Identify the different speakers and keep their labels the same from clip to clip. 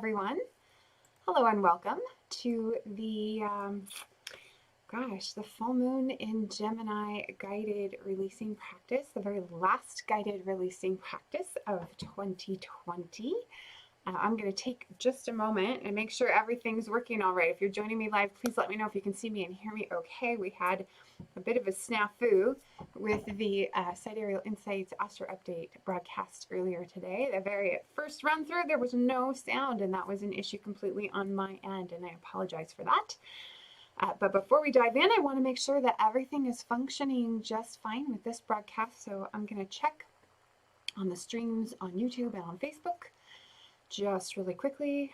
Speaker 1: everyone. Hello and welcome to the the full moon in Gemini guided releasing practice, the very last guided releasing practice of 2020. I'm going to take just a moment and make sure everything's working all right. If you're joining me live, please let me know if you can see me and hear me okay. We had a bit of a snafu with the Sidereal Insights Astro Update broadcast earlier today. The very first run through, there was no sound, and that was an issue completely on my end, and I apologize for that. But before we dive in, I want to make sure that everything is functioning just fine with this broadcast. So I'm going to check on the streams on YouTube and on Facebook just really quickly.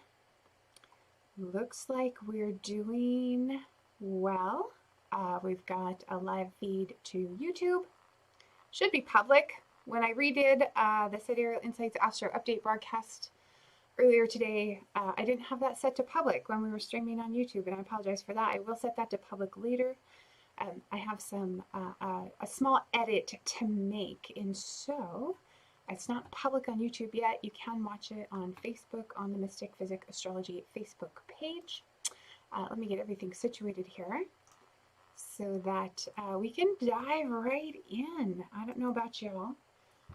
Speaker 1: Looks like we're doing well. We've got a live feed to YouTube. Should be public. When I redid the Sidereal Insights Astro Update broadcast earlier today, I didn't have that set to public when we were streaming on YouTube, and I apologize for that. I will set that to public later. I have a small edit to make, and so it's not public on YouTube yet. You can watch it on Facebook on the Mystick Physick Astrology Facebook page. Let me get everything situated here so that we can dive right in. I don't know about y'all.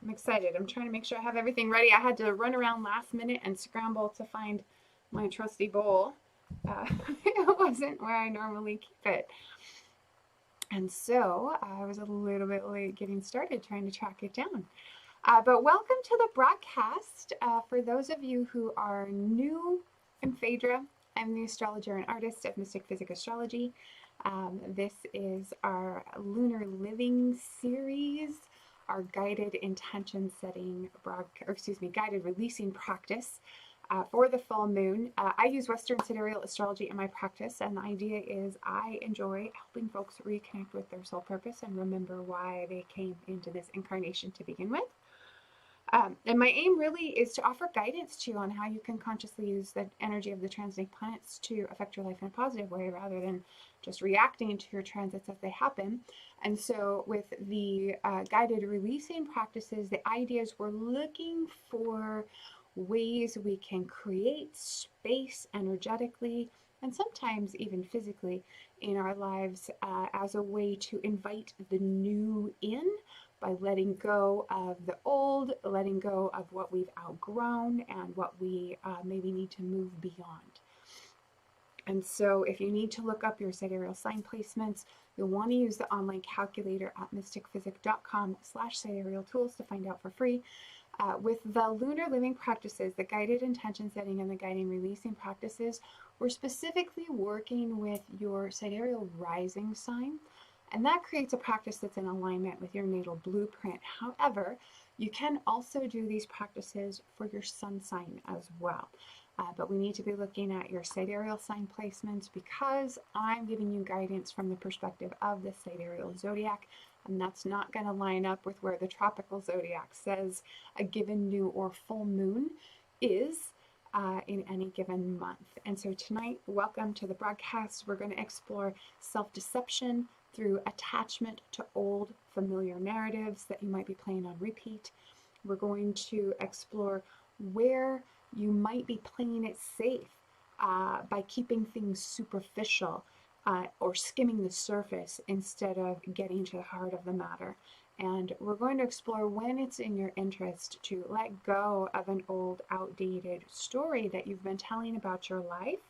Speaker 1: I'm excited. I'm trying to make sure I have everything ready. I had to run around last minute and scramble to find my trusty bowl. It wasn't where I normally keep it. And so I was a little bit late getting started trying to track it down. But welcome to the broadcast. For those of you who are new, I'm Phaedra. I'm the astrologer and artist of Mystick Physick Astrology. This is our Lunar Living series, our guided intention setting, guided releasing practice for the full moon. I use Western sidereal astrology in my practice, and the idea is I enjoy helping folks reconnect with their soul purpose and remember why they came into this incarnation to begin with. And my aim really is to offer guidance to you on how you can consciously use the energy of the transiting planets to affect your life in a positive way rather than just reacting to your transits as they happen. And so with the guided releasing practices, the idea is we're looking for ways we can create space energetically and sometimes even physically in our lives as a way to invite the new in, by letting go of the old, letting go of what we've outgrown and what we maybe need to move beyond. And so if you need to look up your sidereal sign placements, you'll want to use the online calculator at mystickphysick.com/sidereal tools to find out for free. With the lunar living practices, the guided intention setting and the guiding releasing practices, we're specifically working with your sidereal rising sign. And that creates a practice that's in alignment with your natal blueprint. However, you can also do these practices for your sun sign as well. But we need to be looking at your sidereal sign placements because I'm giving you guidance from the perspective of the sidereal zodiac, and that's not going to line up with where the tropical zodiac says a given new or full moon is in any given month. And so tonight, welcome to the broadcast. We're going to explore self-deception through attachment to old familiar narratives that you might be playing on repeat. We're going to explore where you might be playing it safe by keeping things superficial or skimming the surface instead of getting to the heart of the matter. And we're going to explore when it's in your interest to let go of an old, outdated story that you've been telling about your life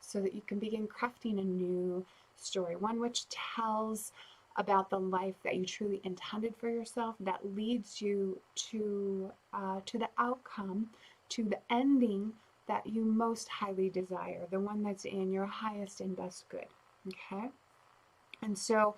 Speaker 1: so that you can begin crafting a new story, one which tells about the life that you truly intended for yourself, that leads you to the outcome, to the ending that you most highly desire, the one that's in your highest and best good. Okay? And so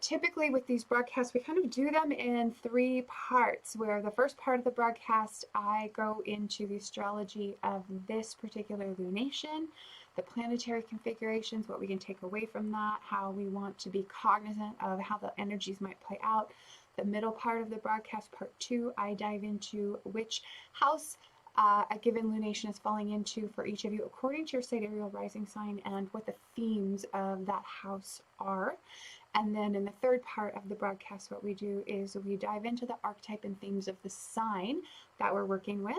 Speaker 1: typically with these broadcasts, we kind of do them in three parts, where the first part of the broadcast, I go into the astrology of this particular lunation, the planetary configurations, what we can take away from that, how we want to be cognizant of how the energies might play out. The middle part of the broadcast, part 2, I dive into which house a given lunation is falling into for each of you according to your sidereal rising sign and what the themes of that house are. And then in the third part of the broadcast, what we do is we dive into the archetype and themes of the sign that we're working with.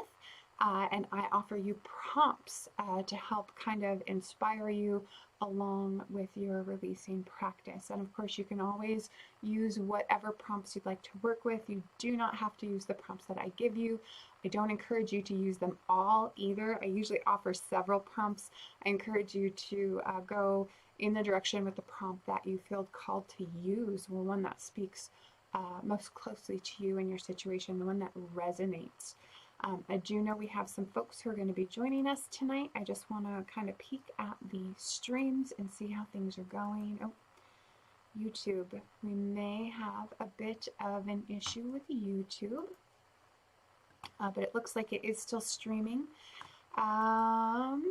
Speaker 1: and I offer you prompts to help kind of inspire you along with your releasing practice. And of course, you can always use whatever prompts you'd like to work with. You do not have to use the prompts that I give you. I don't encourage you to use them all either. I usually offer several prompts. I encourage you to go in the direction with the prompt that you feel called to use, or one that speaks most closely to you and your situation, the one that resonates. I do know we have some folks who are going to be joining us tonight. I just want to kind of peek at the streams and see how things are going. Oh, YouTube. We may have a bit of an issue with YouTube, but it looks like it is still streaming. Alrighty.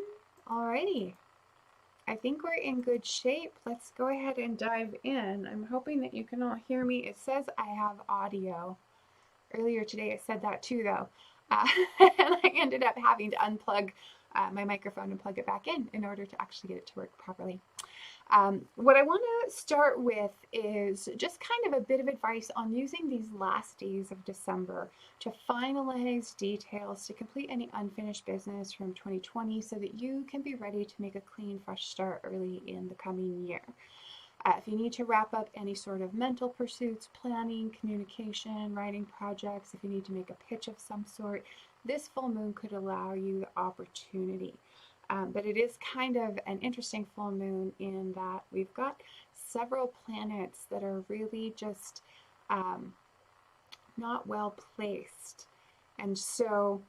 Speaker 1: I think we're in good shape. Let's go ahead and dive in. I'm hoping that you can all hear me. It says I have audio. Earlier today it said that too, though. And I ended up having to unplug my microphone and plug it back in order to actually get it to work properly. What I want to start with is just kind of a bit of advice on using these last days of December to finalize details, to complete any unfinished business from 2020 so that you can be ready to make a clean, fresh start early in the coming year. If you need to wrap up any sort of mental pursuits, planning, communication, writing projects, if you need to make a pitch of some sort, this full moon could allow you the opportunity. But it is kind of an interesting full moon in that we've got several planets that are really just not well placed. And so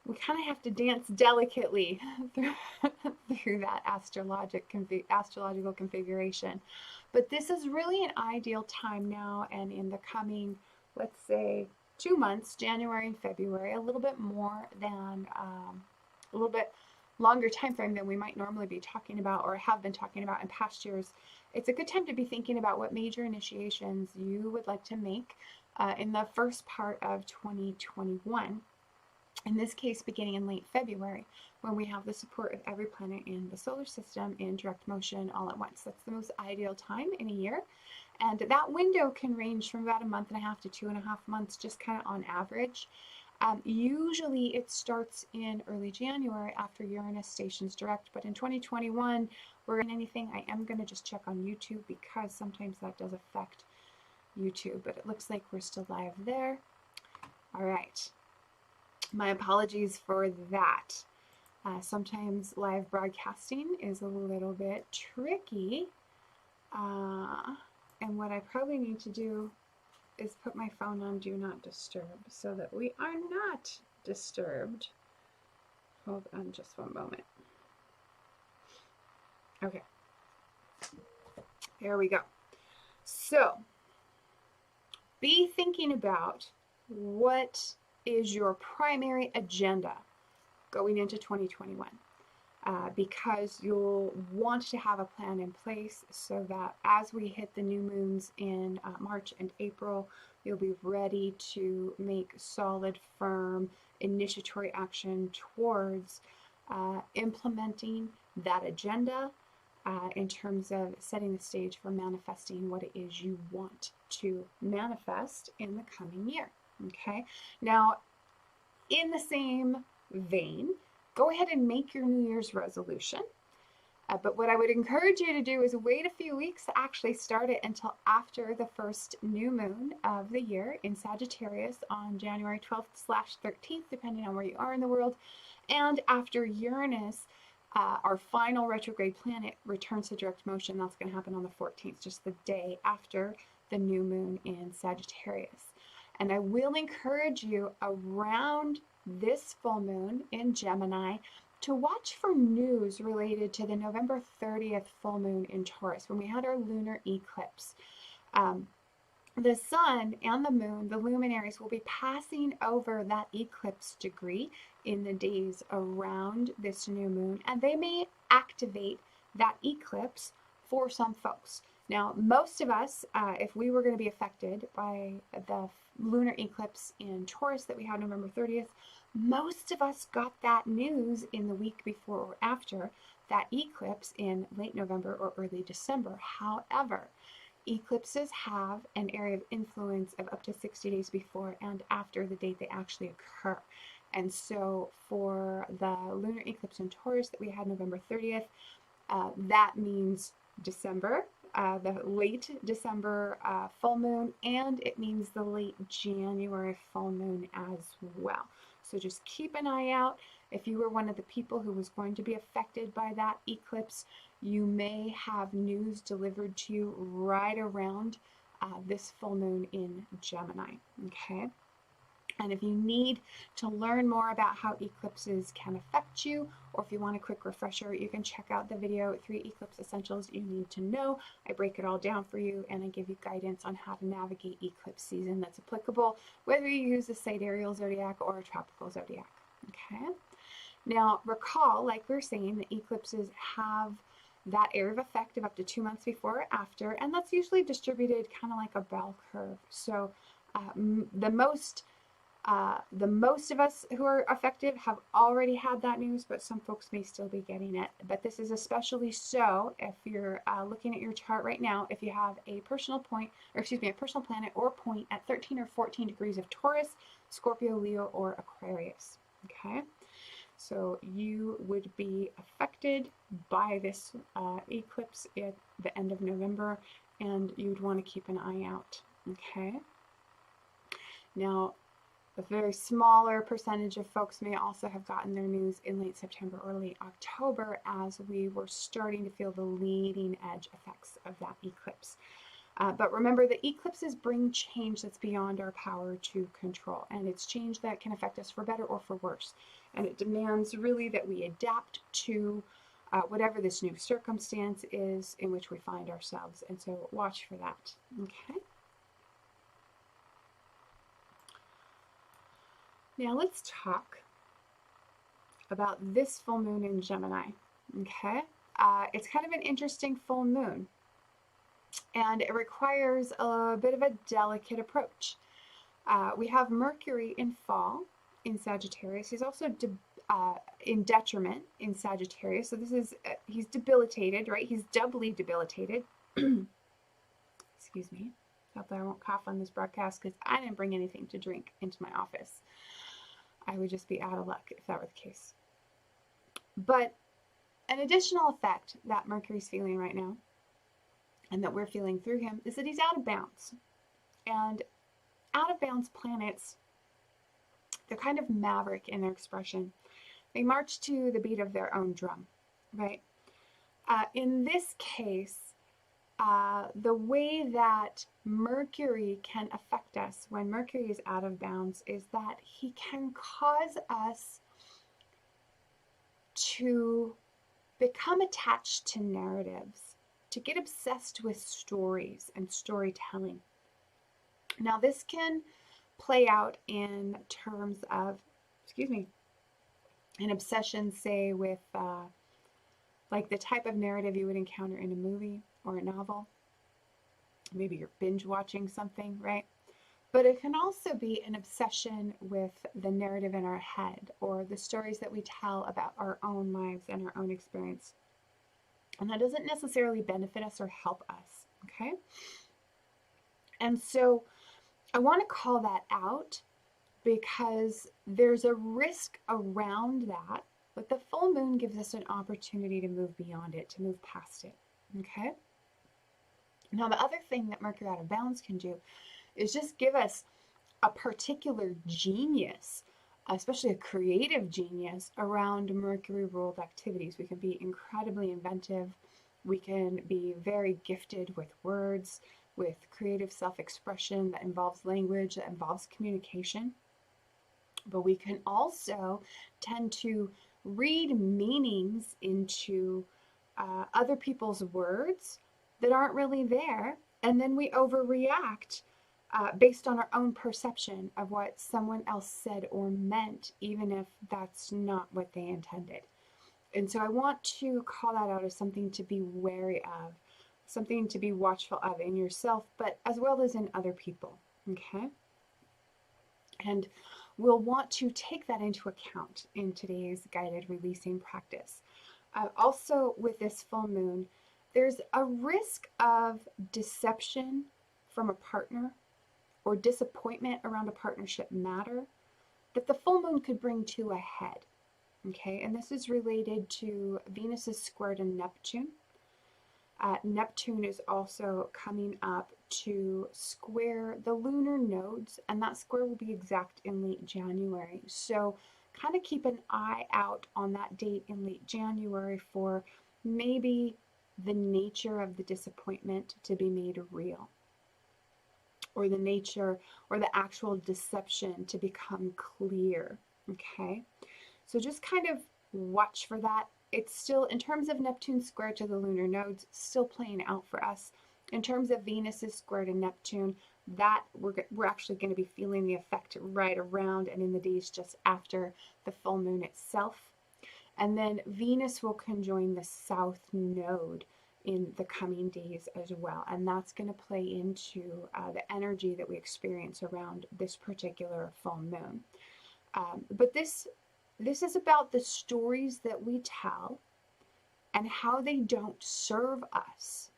Speaker 1: we kind of have to dance delicately through that astrological configuration. But this is really an ideal time now, and in the coming, let's say, 2 months, January and February, a little bit more than, a little bit longer time frame than we might normally be talking about or have been talking about in past years. It's a good time to be thinking about what major initiations you would like to make in the first part of 2021. In this case, beginning in late February, when we have the support of every planet in the solar system in direct motion all at once. That's the most ideal time in a year. And that window can range from about 1.5 months to 2.5 months, just kind of on average. Usually it starts in early January after Uranus stations direct, but in 2021, we're in anything. I am going to just check on YouTube because sometimes that does affect YouTube, but it looks like we're still live there. All right. My apologies for that. Sometimes live broadcasting is a little bit tricky. And what I probably need to do is put my phone on Do Not Disturb so that we are not disturbed. Hold on just one moment. Okay. There we go. So, be thinking about what is your primary agenda going into 2021, because you'll want to have a plan in place so that as we hit the new moons in March and April, you'll be ready to make solid, firm, initiatory action towards implementing that agenda in terms of setting the stage for manifesting what it is you want to manifest in the coming year. Okay, now in the same vein, go ahead and make your New Year's resolution. But what I would encourage you to do is wait a few weeks to actually start it until after the first new moon of the year in Sagittarius on January 12th/13th, depending on where you are in the world, and after Uranus, our final retrograde planet, returns to direct motion. That's going to happen on the 14th, just the day after the new moon in Sagittarius. And I will encourage you around this full moon in Gemini to watch for news related to the November 30th full moon in Taurus, when we had our lunar eclipse. The sun and the moon, the luminaries, will be passing over that eclipse degree in the days around this new moon, and they may activate that eclipse for some folks. Now, most of us, if we were going to be affected by the lunar eclipse in Taurus that we had November 30th, most of us got that news in the week before or after that eclipse in late November or early December. However, eclipses have an area of influence of up to 60 days before and after the date they actually occur. And so for the lunar eclipse in Taurus that we had November 30th, that means December, the late December full moon, and it means the late January full moon as well. So just keep an eye out. If you were one of the people who was going to be affected by that eclipse, you may have news delivered to you right around this full moon in Gemini, okay? And if you need to learn more about how eclipses can affect you, or if you want a quick refresher, you can check out the video, 3 Eclipse Essentials You Need to Know. I break it all down for you, and I give you guidance on how to navigate eclipse season that's applicable, whether you use a sidereal zodiac or a tropical zodiac. Okay? Now, recall, like we were saying, the eclipses have that area of effect of up to 2 months before or after, and that's usually distributed kind of like a bell curve. So the most of us who are affected have already had that news, but some folks may still be getting it. But this is especially so if you're looking at your chart right now, if you have a personal point, or excuse me, a personal planet or point at 13 or 14 degrees of Taurus, Scorpio, Leo, or Aquarius. Okay, so you would be affected by this eclipse at the end of November, and you'd want to keep an eye out. Okay, now, a very smaller percentage of folks may also have gotten their news in late September or late October as we were starting to feel the leading edge effects of that eclipse. But remember, the eclipses bring change that's beyond our power to control, and it's change that can affect us for better or for worse. And it demands really that we adapt to whatever this new circumstance is in which we find ourselves. And so watch for that. Okay. Now let's talk about this full moon in Gemini, okay? It's kind of an interesting full moon, and it requires a bit of a delicate approach. We have Mercury in fall in Sagittarius. He's also in detriment in Sagittarius, so this is, he's debilitated, right? He's doubly debilitated. Excuse me. Hope that I won't cough on this broadcast because I didn't bring anything to drink into my office. I would just be out of luck if that were the case. But an additional effect that Mercury's feeling right now, and that we're feeling through him, is that he's out of bounds. And out of bounds planets, they're kind of maverick in their expression. They march to the beat of their own drum, right? In this case, the way that Mercury can affect us when Mercury is out of bounds is that he can cause us to become attached to narratives, to get obsessed with stories and storytelling. Now, this can play out in terms of, an obsession, say, with like the type of narrative you would encounter in a movie or a novel. Maybe you're binge watching something, right? But it can also be an obsession with the narrative in our head, or the stories that we tell about our own lives and our own experience. And that doesn't necessarily benefit us or help us, okay? And so I want to call that out because there's a risk around that, but the full moon gives us an opportunity to move beyond it, to move past it, okay? Now, the other thing that Mercury out of bounds can do is just give us a particular genius, especially a creative genius, around Mercury-ruled activities. We can be incredibly inventive. We can be very gifted with words, with creative self-expression that involves language, that involves communication. But we can also tend to read meanings into other people's words that aren't really there, and then we overreact based on our own perception of what someone else said or meant, even if that's not what they intended. And so I want to call that out as something to be wary of, something to be watchful of in yourself, but as well as in other people, okay? And we'll want to take that into account in today's guided releasing practice. Also, with this full moon, there's a risk of deception from a partner or disappointment around a partnership matter that the full moon could bring to a head. Okay, and this is related to Venus's square to Neptune. Neptune is also coming up to square the lunar nodes, and that square will be exact in late January. So kind of keep an eye out on that date in late January for maybe the nature of the disappointment to be made real, or the nature or the actual deception to become clear. Okay, so just kind of watch for that. It's still, in terms of Neptune square to the lunar nodes, still playing out for us. In terms of Venus's square to Neptune, that we're actually going to be feeling the effect right around and in the days just after the full moon itself. And then Venus will conjoin the south node in the coming days as well. And that's going to play into the energy that we experience around this particular full moon. But this is about the stories that we tell and how they don't serve us.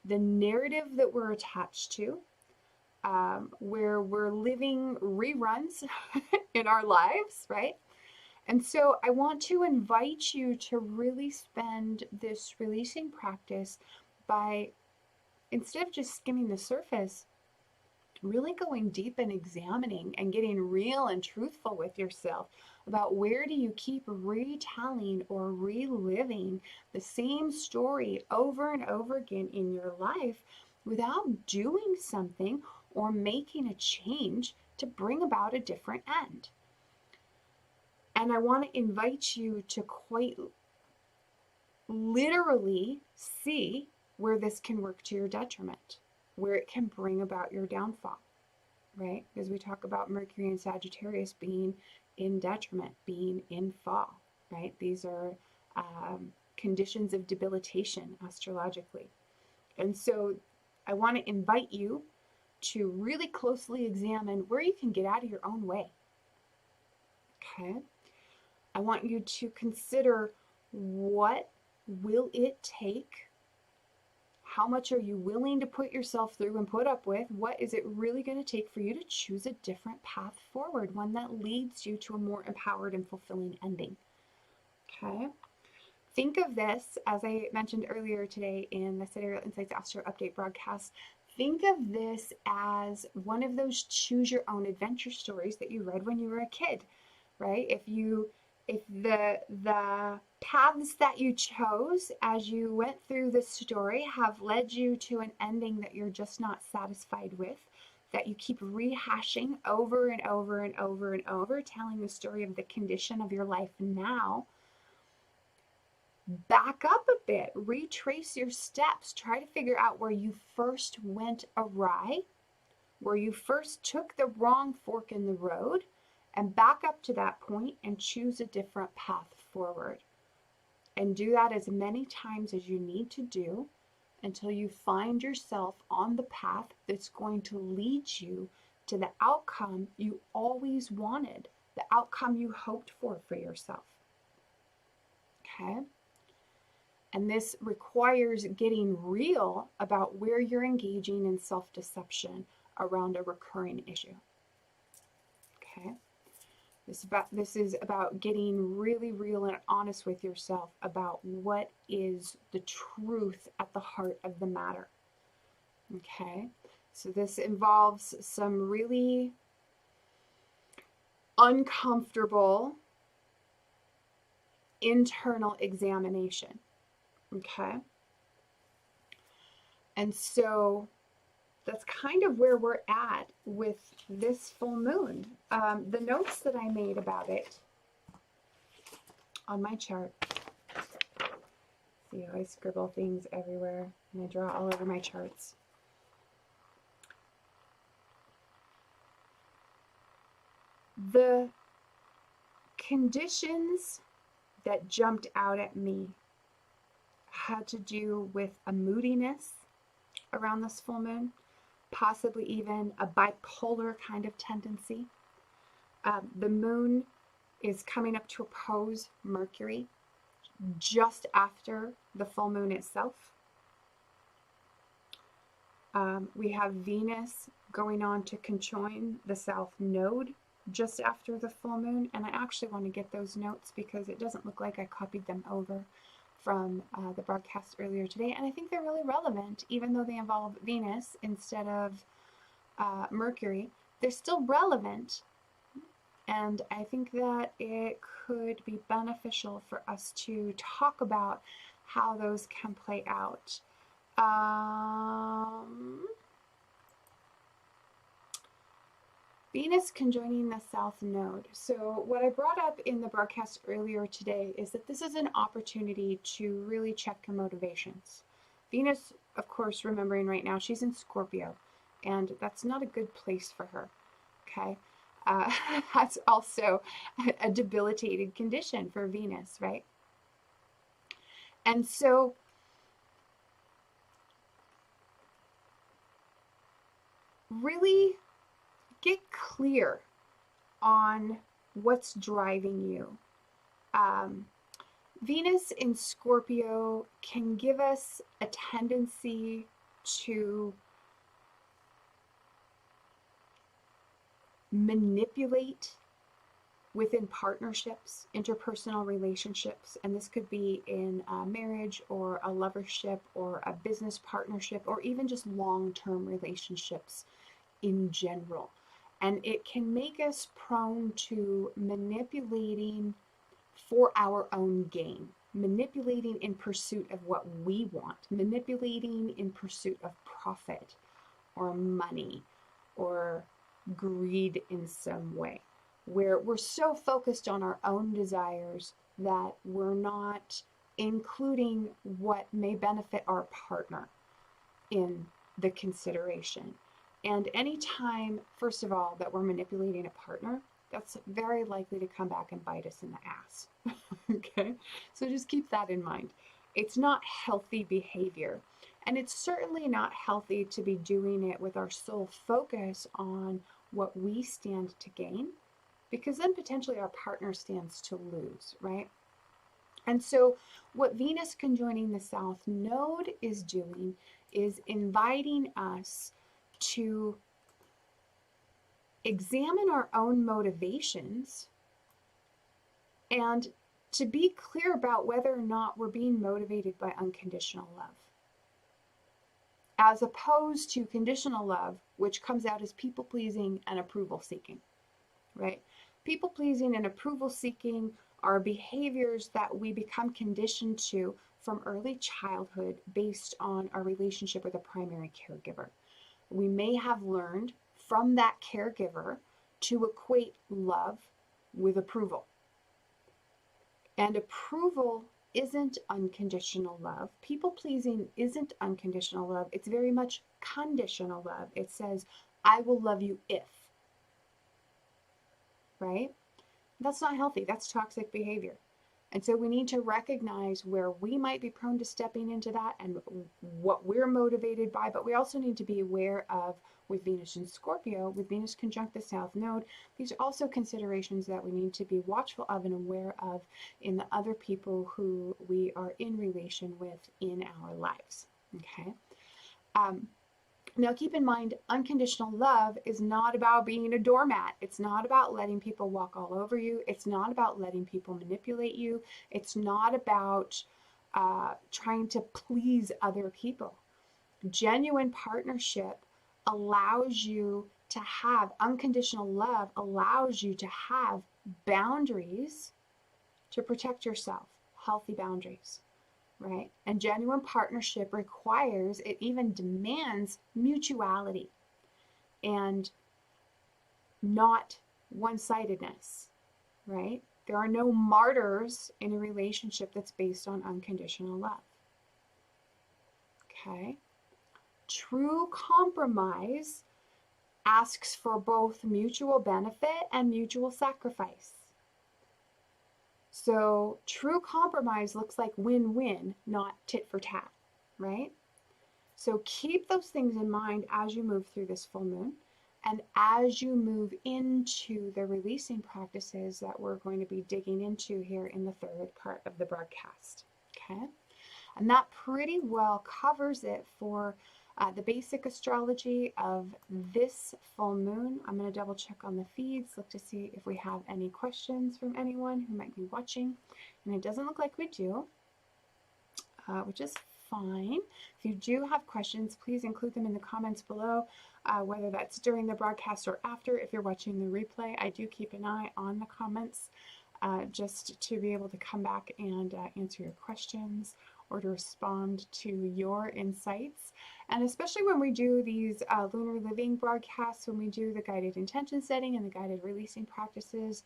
Speaker 1: The narrative that we're attached to, where we're living reruns in our lives, right? And so I want to invite you to really spend this releasing practice by, instead of just skimming the surface, really going deep and examining and getting real and truthful with yourself about where do you keep retelling or reliving the same story over and over again in your life without doing something or making a change to bring about a different end. And I want to invite you to quite literally see where this can work to your detriment, where it can bring about your downfall, right? Because we talk about Mercury and Sagittarius being in detriment, being in fall, right? These are conditions of debilitation astrologically. And so I want to invite you to really closely examine where you can get out of your own way. Okay? I want you to consider, what will it take? How much are you willing to put yourself through and put up with? What is it really going to take for you to choose a different path forward, one that leads you to a more empowered and fulfilling ending? Okay. Think of this, as I mentioned earlier today in the Sidereal Insights Astro Update broadcast, think of this as one of those choose your own adventure stories that you read when you were a kid, right? If the paths that you chose as you went through the story have led you to an ending that you're just not satisfied with, that you keep rehashing over and over and over and over, telling the story of the condition of your life now, back up a bit, retrace your steps, try to figure out where you first went awry, where you first took the wrong fork in the road, and back up to that point and choose a different path forward. And do that as many times as you need to do until you find yourself on the path that's going to lead you to the outcome you always wanted, the outcome you hoped for yourself. Okay? And this requires getting real about where you're engaging in self-deception around a recurring issue. Okay? This is about getting really real and honest with yourself about what is the truth at the heart of the matter. Okay? So this involves some really uncomfortable internal examination. Okay? And so that's kind of where we're at with this full moon. The notes that I made about it on my chart. See how I scribble things everywhere and I draw all over my charts. The conditions that jumped out at me had to do with a moodiness around this full moon, possibly even a bipolar kind of tendency. The moon is coming up to oppose Mercury just after the full moon itself. We have Venus going on to conjoin the south node just after the full moon, and I actually want to get those notes because it doesn't look like I copied them over from the broadcast earlier today, and I think they're really relevant, even though they involve Venus instead of Mercury. They're still relevant, and I think that it could be beneficial for us to talk about how those can play out. Venus conjoining the South Node. So what I brought up in the broadcast earlier today is that this is an opportunity to really check your motivations. Venus, of course, remembering right now, she's in Scorpio, and that's not a good place for her, okay? That's also a debilitating condition for Venus, right? And so really get clear on what's driving you. Venus in Scorpio can give us a tendency to manipulate within partnerships, interpersonal relationships, and this could be in a marriage or a lovership or a business partnership or even just long-term relationships in general. And it can make us prone to manipulating for our own gain, manipulating in pursuit of what we want, manipulating in pursuit of profit or money or greed in some way, where we're so focused on our own desires that we're not including what may benefit our partner in the consideration. And anytime, first of all, that we're manipulating a partner, that's very likely to come back and bite us in the ass. Okay? So just keep that in mind. It's not healthy behavior. And it's certainly not healthy to be doing it with our sole focus on what we stand to gain, because then potentially our partner stands to lose, right? And so what Venus conjoining the South Node is doing is inviting us to examine our own motivations and to be clear about whether or not we're being motivated by unconditional love, as opposed to conditional love, which comes out as people-pleasing and approval-seeking, right? People-pleasing and approval-seeking are behaviors that we become conditioned to from early childhood based on our relationship with a primary caregiver. We may have learned from that caregiver to equate love with approval. And approval isn't unconditional love. People-pleasing isn't unconditional love. It's very much conditional love. It says, I will love you if, right? That's not healthy. That's toxic behavior. And so we need to recognize where we might be prone to stepping into that and what we're motivated by, but we also need to be aware of, with Venus in Scorpio, with Venus conjunct the South Node, these are also considerations that we need to be watchful of and aware of in the other people who we are in relation with in our lives, okay? Now keep in mind, unconditional love is not about being a doormat. It's not about letting people walk all over you. It's not about letting people manipulate you. It's not about trying to please other people. Genuine partnership allows you to have, unconditional love allows you to have boundaries to protect yourself, healthy boundaries. Right? And genuine partnership requires, it even demands mutuality and not one-sidedness, right? There are no martyrs in a relationship that's based on unconditional love. Okay? True compromise asks for both mutual benefit and mutual sacrifice. So true compromise looks like win-win, not tit for tat, right? So keep those things in mind as you move through this full moon and as you move into the releasing practices that we're going to be digging into here in the third part of the broadcast, okay? And that pretty well covers it for the basic astrology of this full moon. I'm going to double check on the feeds, look to see if we have any questions from anyone who might be watching. And it doesn't look like we do, which is fine. If you do have questions, please include them in the comments below, whether that's during the broadcast or after. If you're watching the replay, I do keep an eye on the comments just to be able to come back and answer your questions or to respond to your insights. And especially when we do these lunar living broadcasts, when we do the guided intention setting and the guided releasing practices,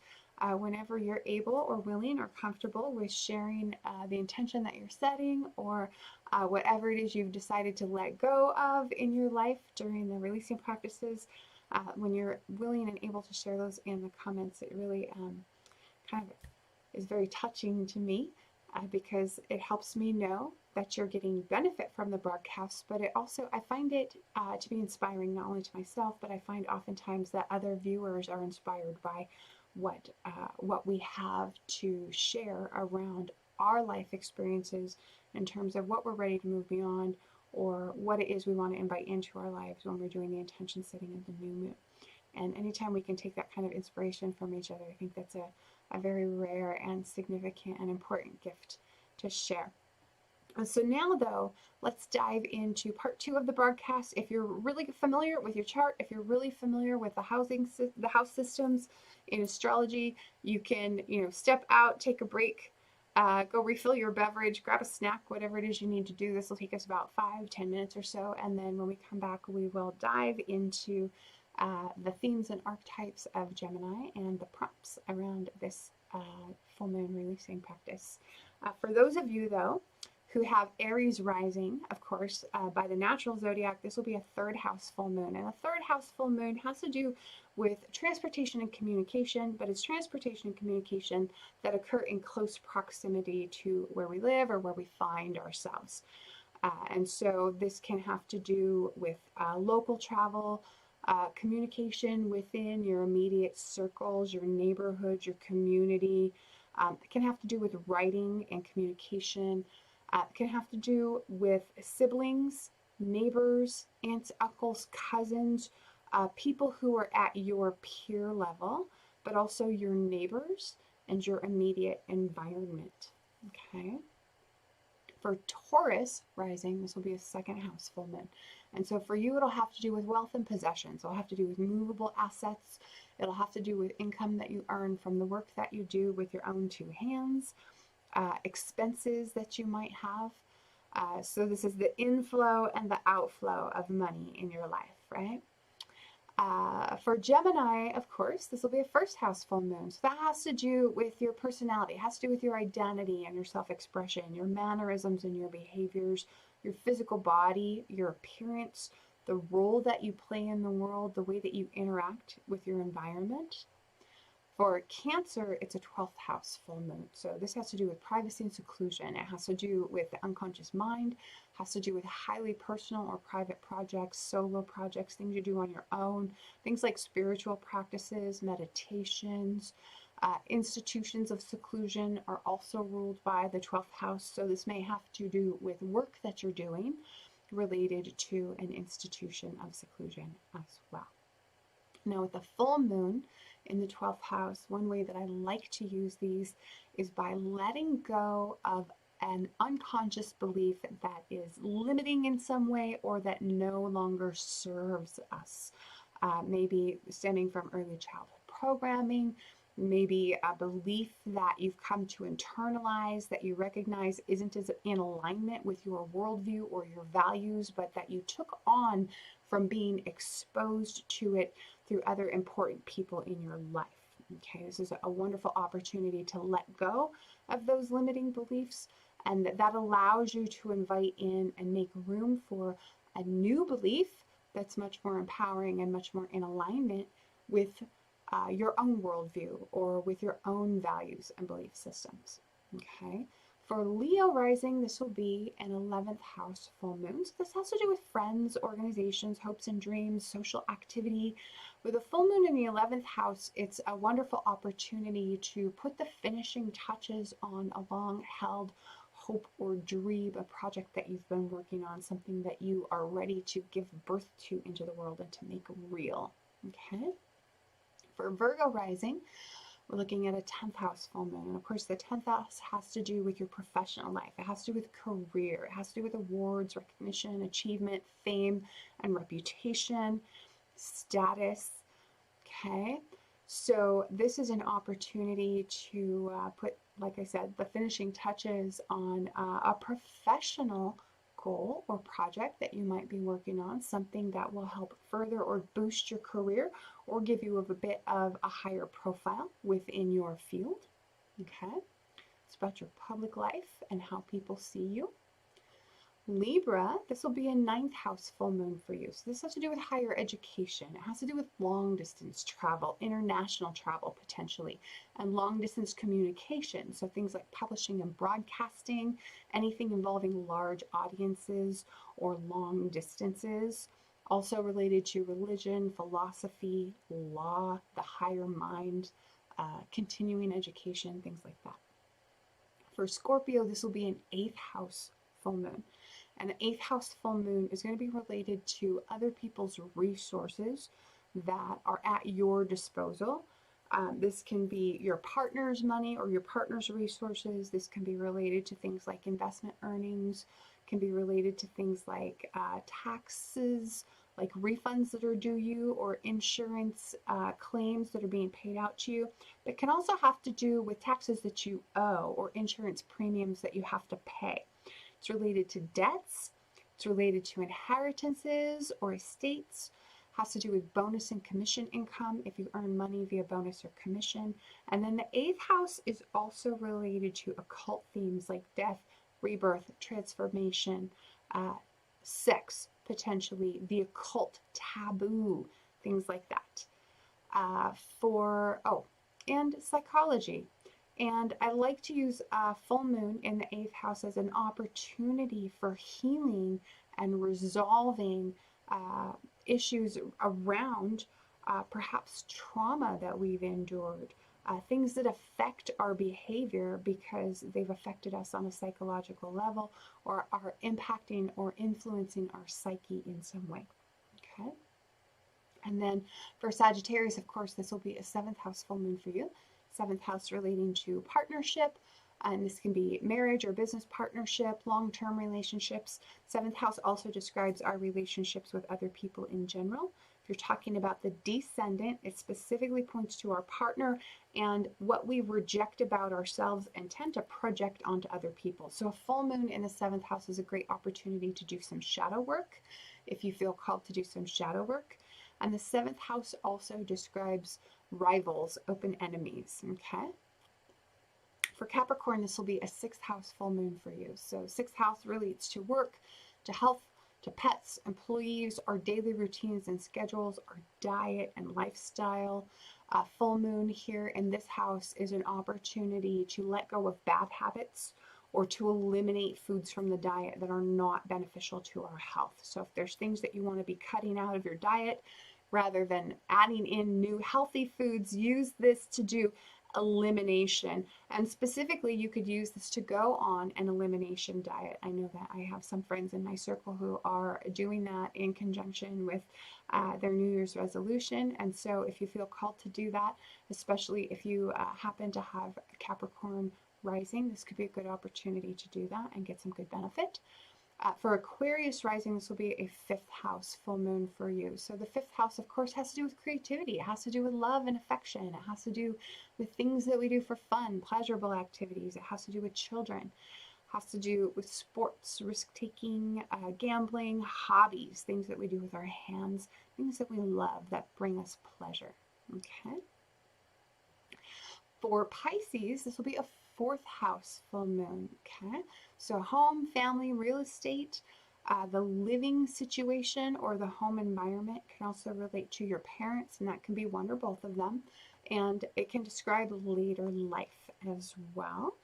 Speaker 1: whenever you're able or willing or comfortable with sharing the intention that you're setting, or whatever it is you've decided to let go of in your life during the releasing practices, when you're willing and able to share those in the comments, it really kind of is very touching to me, because it helps me know that you're getting benefit from the broadcast, but it also, I find it to be inspiring not only to myself, but I find oftentimes that other viewers are inspired by what we have to share around our life experiences in terms of what we're ready to move beyond, or what it is we want to invite into our lives when we're doing the intention setting of the new moon. And anytime we can take that kind of inspiration from each other, I think that's a very rare and significant and important gift to share. So now, though, let's dive into part 2 of the broadcast. If you're really familiar with your chart, if you're really familiar with the house systems in astrology, you can, step out, take a break, go refill your beverage, grab a snack, whatever it is you need to do. This will take us about 5-10 minutes or so, and then when we come back, we will dive into the themes and archetypes of Gemini and the prompts around this full moon releasing practice. For those of you, though, who have Aries rising, of course, by the natural zodiac, this will be a 3rd house full moon. And a 3rd house full moon has to do with transportation and communication, but it's transportation and communication that occur in close proximity to where we live or where we find ourselves. And so this can have to do with local travel, communication within your immediate circles, your neighborhood, your community. It can have to do with writing and communication. It can have to do with siblings, neighbors, aunts, uncles, cousins, people who are at your peer level, but also your neighbors and your immediate environment. Okay. For Taurus rising, this will be a 2nd house full moon. And so for you, it'll have to do with wealth and possessions. It'll have to do with movable assets. It'll have to do with income that you earn from the work that you do with your own 2 hands, expenses that you might have. So this is the inflow and the outflow of money in your life, right? For Gemini, of course, this will be a 1st house full moon. So that has to do with your personality. It has to do with your identity and your self-expression, your mannerisms and your behaviors, your physical body, your appearance, the role that you play in the world, the way that you interact with your environment. For Cancer, it's a 12th house full moon. So this has to do with privacy and seclusion. It has to do with the unconscious mind, has to do with highly personal or private projects, solo projects, things you do on your own, things like spiritual practices, meditations. Institutions of seclusion are also ruled by the 12th house. So this may have to do with work that you're doing related to an institution of seclusion as well. Now, with the full moon in the 12th house, one way that I like to use these is by letting go of an unconscious belief that is limiting in some way or that no longer serves us. Maybe stemming from early childhood programming, maybe a belief that you've come to internalize that you recognize isn't as in alignment with your worldview or your values, but that you took on from being exposed to it through other important people in your life. Okay, this is a wonderful opportunity to let go of those limiting beliefs, and that allows you to invite in and make room for a new belief that's much more empowering and much more in alignment with your own worldview or with your own values and belief systems. Okay. For Leo rising, this will be an 11th house full moon. So this has to do with friends, organizations, hopes and dreams, social activity. With a full moon in the 11th house, it's a wonderful opportunity to put the finishing touches on a long-held hope or dream, a project that you've been working on, something that you are ready to give birth to into the world and to make real. Okay? For Virgo rising, we're looking at a 10th house full moon. And of course, the 10th house has to do with your professional life. It has to do with career. It has to do with awards, recognition, achievement, fame, and reputation, status. Okay? So this is an opportunity to put, like I said, the finishing touches on a professional goal or project that you might be working on, something that will help further or boost your career or give you a bit of a higher profile within your field. Okay? It's about your public life and how people see you. Libra, this will be a 9th house full moon for you. So this has to do with higher education. It has to do with long distance travel, international travel potentially, and long distance communication. So things like publishing and broadcasting, anything involving large audiences or long distances. Also related to religion, philosophy, law, the higher mind, continuing education, things like that. For Scorpio, this will be an 8th house full moon. And the 8th house full moon is going to be related to other people's resources that are at your disposal. This can be your partner's money or your partner's resources. This can be related to things like investment earnings, can be related to things like taxes, like refunds that are due you, or insurance claims that are being paid out to you. But it can also have to do with taxes that you owe or insurance premiums that you have to pay. It's related to debts, it's related to inheritances or estates, has to do with bonus and commission income if you earn money via bonus or commission. And then the 8th house is also related to occult themes like death, rebirth, transformation, sex, potentially, the occult, taboo, things like that. And psychology. And I like to use full moon in the 8th house as an opportunity for healing and resolving issues around perhaps trauma that we've endured, things that affect our behavior because they've affected us on a psychological level or are impacting or influencing our psyche in some way. Okay. And then for Sagittarius, of course, this will be a 7th house full moon for you. 7th house relating to partnership, and this can be marriage or business partnership, long-term relationships. 7th house also describes our relationships with other people in general. If you're talking about the descendant, it specifically points to our partner and what we reject about ourselves and tend to project onto other people. So a full moon in the 7th house is a great opportunity to do some shadow work if you feel called to do some shadow work. And the 7th house also describes rivals, open enemies, okay? For Capricorn, this will be a 6th house full moon for you. So 6th house relates to work, to health, to pets, employees, our daily routines and schedules, our diet and lifestyle. Full moon here in this house is an opportunity to let go of bad habits or to eliminate foods from the diet that are not beneficial to our health. So if there's things that you want to be cutting out of your diet, rather than adding in new healthy foods, use this to do elimination. And specifically, you could use this to go on an elimination diet. I know that I have some friends in my circle who are doing that in conjunction with their New Year's resolution. And so if you feel called to do that, especially if you happen to have Capricorn rising, this could be a good opportunity to do that and get some good benefit. For Aquarius rising, this will be a 5th house full moon for you. So the 5th house, of course, has to do with creativity. It has to do with love and affection. It has to do with things that we do for fun, pleasurable activities. It has to do with children. It has to do with sports, risk-taking, gambling, hobbies, things that we do with our hands, things that we love that bring us pleasure. Okay. For Pisces, this will be a 4th house full moon. Okay, so home, family, real estate, the living situation or the home environment can also relate to your parents, and that can be one or both of them, and it can describe later life as well.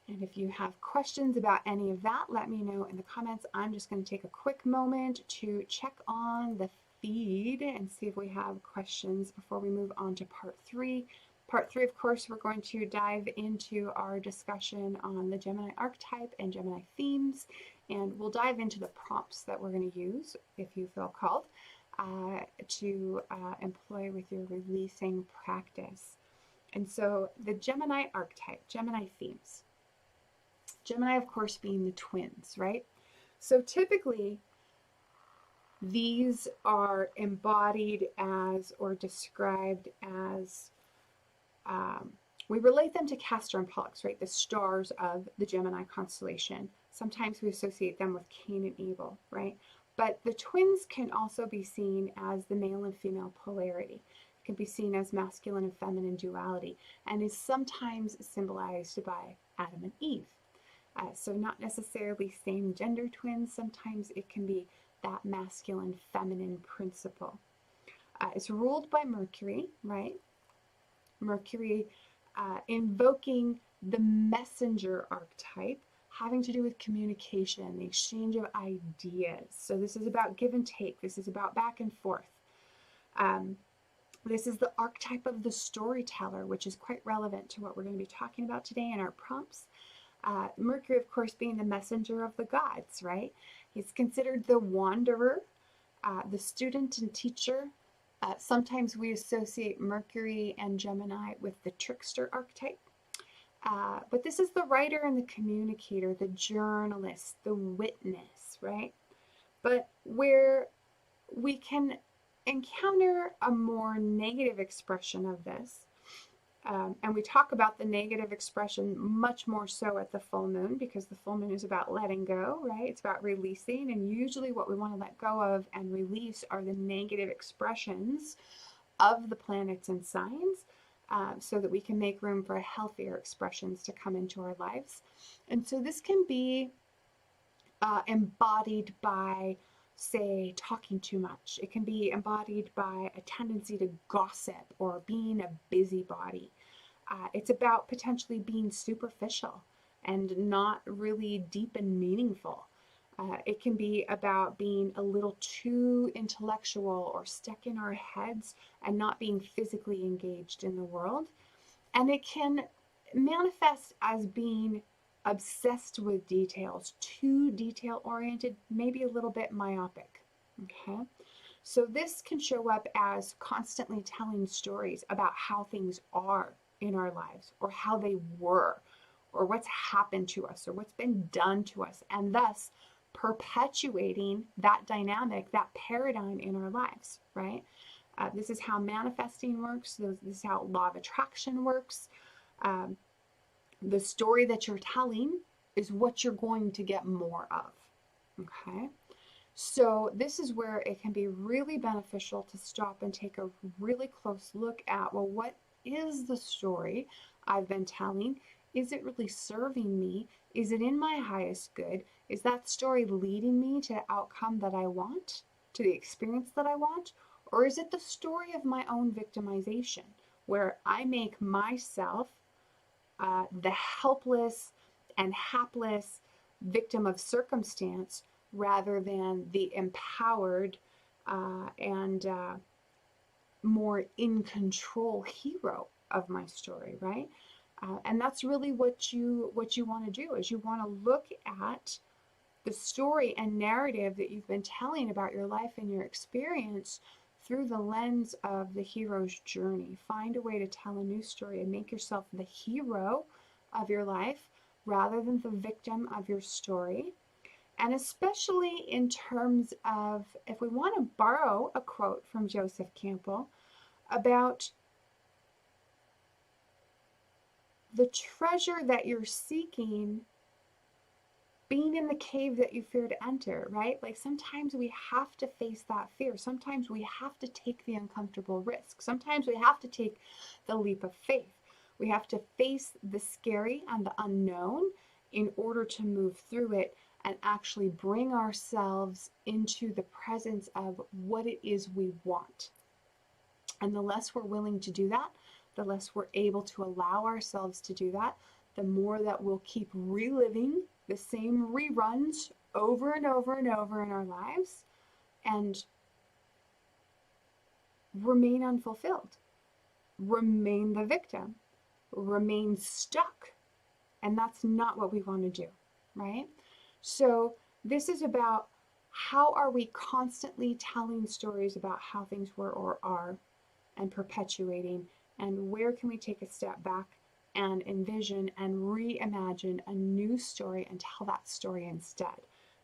Speaker 1: And if you have questions about any of that, let me know in the comments. I'm just going to take a quick moment to check on the feed and see if we have questions before we move on to part 3. Part 3, of course, we're going to dive into our discussion on the Gemini archetype and Gemini themes, and we'll dive into the prompts that we're going to use, if you feel called, to employ with your releasing practice. And so the Gemini archetype, Gemini themes. Gemini, of course, being the twins, right? So typically, these are embodied as or described as, we relate them to Castor and Pollux, right? The stars of the Gemini constellation. Sometimes we associate them with Cain and Abel, right? But the twins can also be seen as the male and female polarity. It can be seen as masculine and feminine duality, and is sometimes symbolized by Adam and Eve. So not necessarily same gender twins. Sometimes it can be that masculine feminine principle. It's ruled by Mercury, right? Mercury invoking the messenger archetype, having to do with communication, the exchange of ideas. So this is about give and take. This is about back and forth. This is the archetype of the storyteller, which is quite relevant to what we're going to be talking about today in our prompts. Mercury, of course, being the messenger of the gods, right? He's considered the wanderer, the student and teacher. Sometimes we associate Mercury and Gemini with the trickster archetype. But this is the writer and the communicator, the journalist, the witness, right? But where we can encounter a more negative expression of this, and we talk about the negative expression much more so at the full moon, because the full moon is about letting go, right? It's about releasing, and usually what we want to let go of and release are the negative expressions of the planets and signs, so that we can make room for healthier expressions to come into our lives. And so this can be embodied by, say, talking too much. It can be embodied by a tendency to gossip or being a busybody. It's about potentially being superficial and not really deep and meaningful. It can be about being a little too intellectual or stuck in our heads and not being physically engaged in the world. And it can manifest as being obsessed with details, too detail-oriented, maybe a little bit myopic, okay? So this can show up as constantly telling stories about how things are in our lives, or how they were, or what's happened to us, or what's been done to us, and thus perpetuating that dynamic, that paradigm in our lives, right? This is how manifesting works. This is how law of attraction works. The story that you're telling is what you're going to get more of, okay? So this is where it can be really beneficial to stop and take a really close look at, well, what is the story I've been telling? Is it really serving me? Is it in my highest good? Is that story leading me to the outcome that I want, to the experience that I want? Or is it the story of my own victimization, where I make myself the helpless and hapless victim of circumstance rather than the empowered and more in control hero of my story, right? And that's really what you want to do, is you want to look at the story and narrative that you've been telling about your life and your experience through the lens of the hero's journey. Find a way to tell a new story and make yourself the hero of your life rather than the victim of your story. And especially in terms of, if we want to borrow a quote from Joseph Campbell about the treasure that you're seeking being in the cave that you fear to enter, right? Like sometimes we have to face that fear. Sometimes we have to take the uncomfortable risk. Sometimes we have to take the leap of faith. We have to face the scary and the unknown in order to move through it and actually bring ourselves into the presence of what it is we want. And the less we're willing to do that, the less we're able to allow ourselves to do that, the more that we'll keep reliving the same reruns over and over and over in our lives and remain unfulfilled. remain the victim, remain stuck. And that's not what we want to do, right? So this is about how are we constantly telling stories about how things were or are and perpetuating, and where can we take a step back and envision and reimagine a new story and tell that story instead,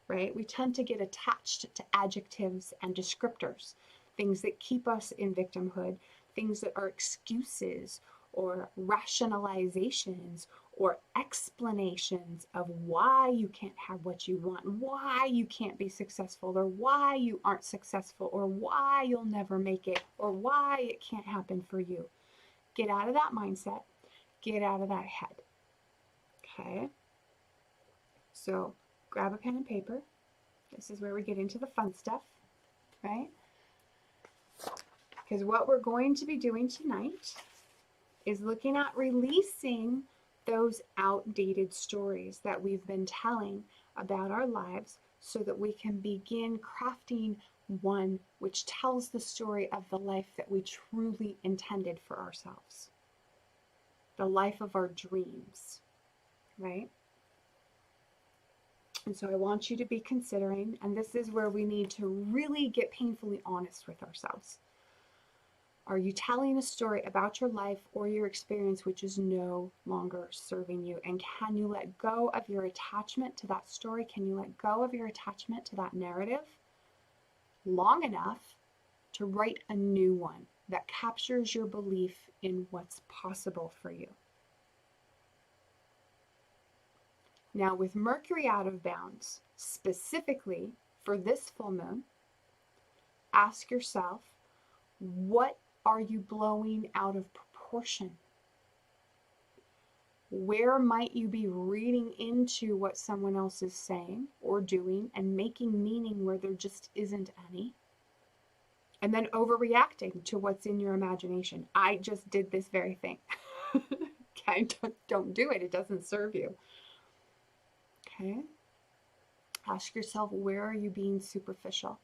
Speaker 1: right? We tend to get attached to adjectives and descriptors, things that keep us in victimhood, things that are excuses or rationalizations or explanations of why you can't have what you want, why you can't be successful, or why you aren't successful, or why you'll never make it, or why it can't happen for you. Get out of that mindset. Get out of that head. Okay? So grab a pen and paper. This is where we get into the fun stuff, right? Because what we're going to be doing tonight is looking at releasing those outdated stories that we've been telling about our lives so that we can begin crafting one which tells the story of the life that we truly intended for ourselves. The life of our dreams, right? And so I want you to be considering, and this is where we need to really get painfully honest with ourselves. Are you telling a story about your life or your experience which is no longer serving you? And can you let go of your attachment to that story? Can you let go of your attachment to that narrative long enough to write a new one that captures your belief in what's possible for you? Now, with Mercury out of bounds, specifically for this full moon, ask yourself, what are you blowing out of proportion? Where might you be reading into what someone else is saying or doing and making meaning where there just isn't any? And then overreacting to what's in your imagination. I just did this very thing. Okay, don't do it. It doesn't serve you. Okay. Ask yourself, where are you being superficial?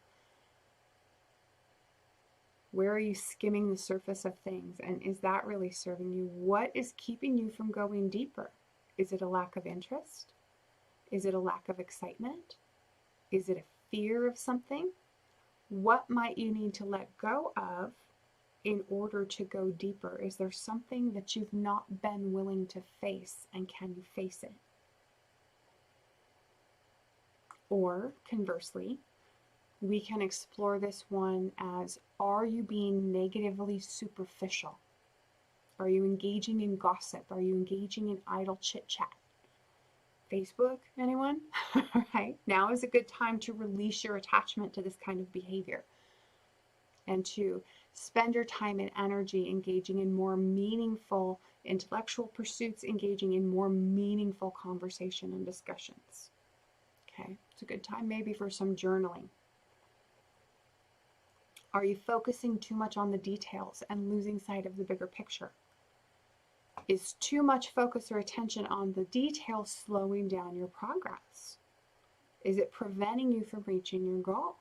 Speaker 1: Where are you skimming the surface of things? And is that really serving you? What is keeping you from going deeper? Is it a lack of interest? Is it a lack of excitement? Is it a fear of something? What might you need to let go of in order to go deeper? Is there something that you've not been willing to face, and can you face it? Or conversely, we can explore this one as, are you being negatively superficial? Are you engaging in gossip? Are you engaging in idle chit-chat? Facebook, anyone? All right, now is a good time to release your attachment to this kind of behavior and to spend your time and energy engaging in more meaningful intellectual pursuits, engaging in more meaningful conversation and discussions. Okay, it's a good time maybe for some journaling. Are you focusing too much on the details and losing sight of the bigger picture? Is too much focus or attention on the details slowing down your progress? Is it preventing you from reaching your goal?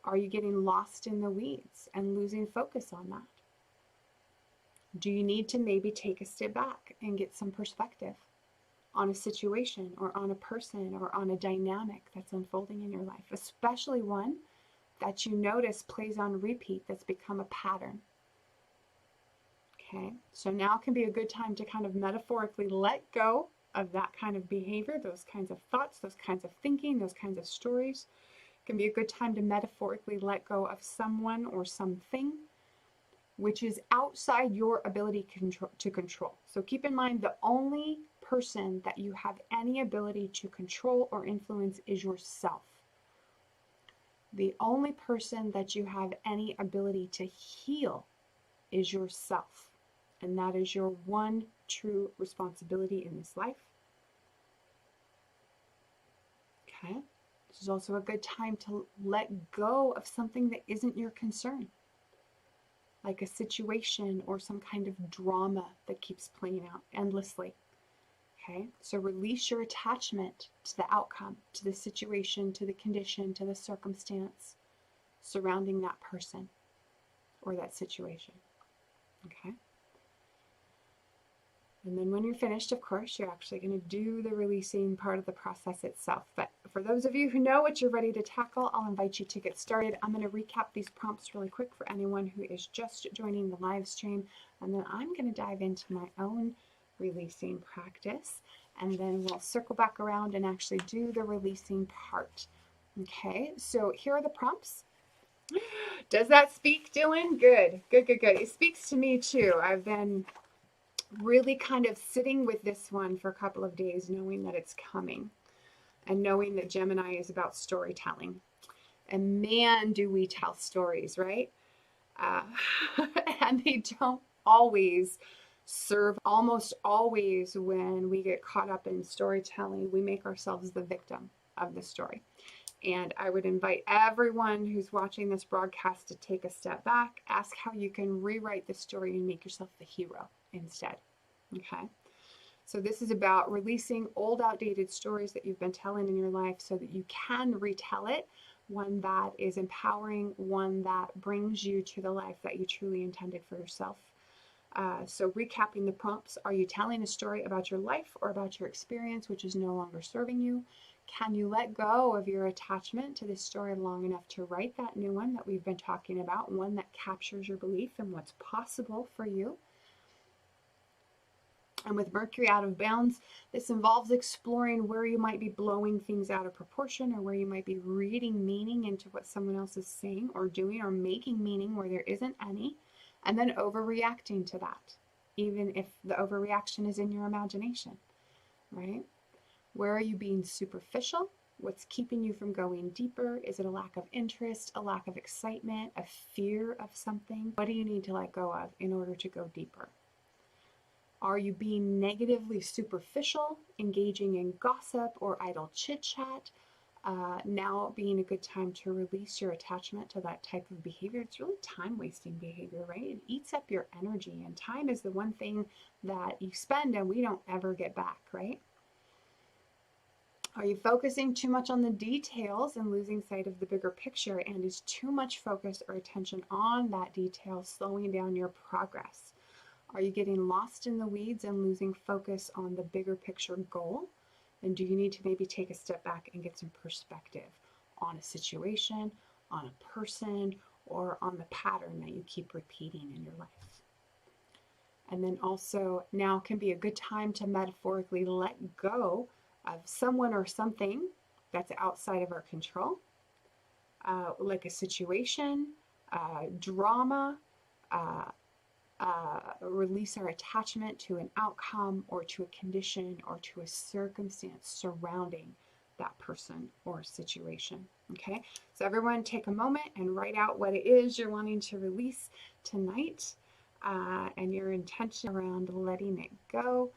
Speaker 1: Are you getting lost in the weeds and losing focus on that? Do you need to maybe take a step back and get some perspective on a situation or on a person or on a dynamic that's unfolding in your life, especially one that you notice plays on repeat that's become a pattern? Okay, so now can be a good time to kind of metaphorically let go of that kind of behavior, those kinds of thoughts, those kinds of thinking, those kinds of stories. It can be a good time to metaphorically let go of someone or something which is outside your ability to control. So keep in mind, the only person that you have any ability to control or influence is yourself. The only person that you have any ability to heal is yourself. And that is your one true responsibility in this life. Okay. This is also a good time to let go of something that isn't your concern, like a situation or some kind of drama that keeps playing out endlessly. Okay, so release your attachment to the outcome, to the situation, to the condition, to the circumstance surrounding that person or that situation. Okay, And then when you're finished, of course, you're actually going to do the releasing part of the process itself. But for those of you who know what you're ready to tackle, I'll invite you to get started. I'm going to recap these prompts really quick for anyone who is just joining the live stream. And then I'm going to dive into my own releasing practice. And then we'll circle back around and actually do the releasing part. Okay, so here are the prompts. Does that speak, Dylan? Good, good, good, good. It speaks to me too. I've been really kind of sitting with this one for a couple of days, knowing that it's coming and knowing that Gemini is about storytelling. And man, do we tell stories, right? And they don't always serve. Almost always when we get caught up in storytelling, we make ourselves the victim of the story. And I would invite everyone who's watching this broadcast to take a step back, ask how you can rewrite the story and make yourself the hero instead. Okay? So this is about releasing old, outdated stories that you've been telling in your life so that you can retell it, one that is empowering, one that brings you to the life that you truly intended for yourself. So recapping the prompts, are you telling a story about your life or about your experience which is no longer serving you? Can you let go of your attachment to this story long enough to write that new one that we've been talking about, one that captures your belief and what's possible for you? And with Mercury out of bounds, this involves exploring where you might be blowing things out of proportion or where you might be reading meaning into what someone else is saying or doing or making meaning where there isn't any. And then overreacting to that, even if the overreaction is in your imagination, right? Where are you being superficial? What's keeping you from going deeper? Is it a lack of interest, a lack of excitement, a fear of something? What do you need to let go of in order to go deeper? Are you being negatively superficial, engaging in gossip or idle chit-chat? Now being a good time to release your attachment to that type of behavior. It's really time-wasting behavior, right? It eats up your energy, and time is the one thing that you spend and we don't ever get back, right? Are you focusing too much on the details and losing sight of the bigger picture? And is too much focus or attention on that detail slowing down your progress? Are you getting lost in the weeds and losing focus on the bigger picture goal? And do you need to maybe take a step back and get some perspective on a situation, on a person, or on the pattern that you keep repeating in your life? And then also, now can be a good time to metaphorically let go of someone or something that's outside of our control, like a situation, drama, release our attachment to an outcome or to a condition or to a circumstance surrounding that person or situation. Okay, so everyone take a moment and write out what it is you're wanting to release tonight and your intention around letting it go.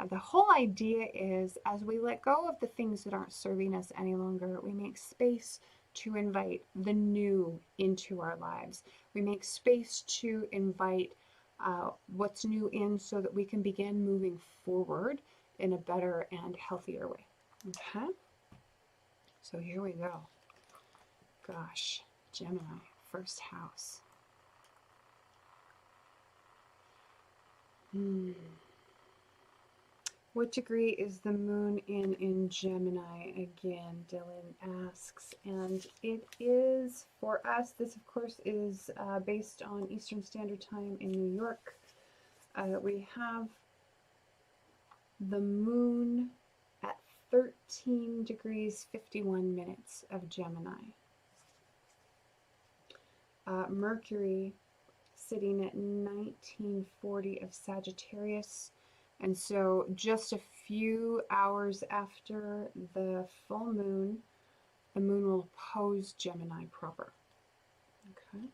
Speaker 1: The whole idea is as we let go of the things that aren't serving us any longer, we make space to invite the new into our lives. We make space to invite what's new in so that we can begin moving forward in a better and healthier way. Okay, so here we go. Gosh, Gemini, first house. What degree is the moon in Gemini? Again, Dylan asks. And it is, for us, this of course is based on Eastern Standard Time in New York. We have the moon at 13 degrees 51 minutes of Gemini. Mercury sitting at 1940 of Sagittarius. And so just a few hours after the full moon, the moon will oppose Gemini proper. Okay.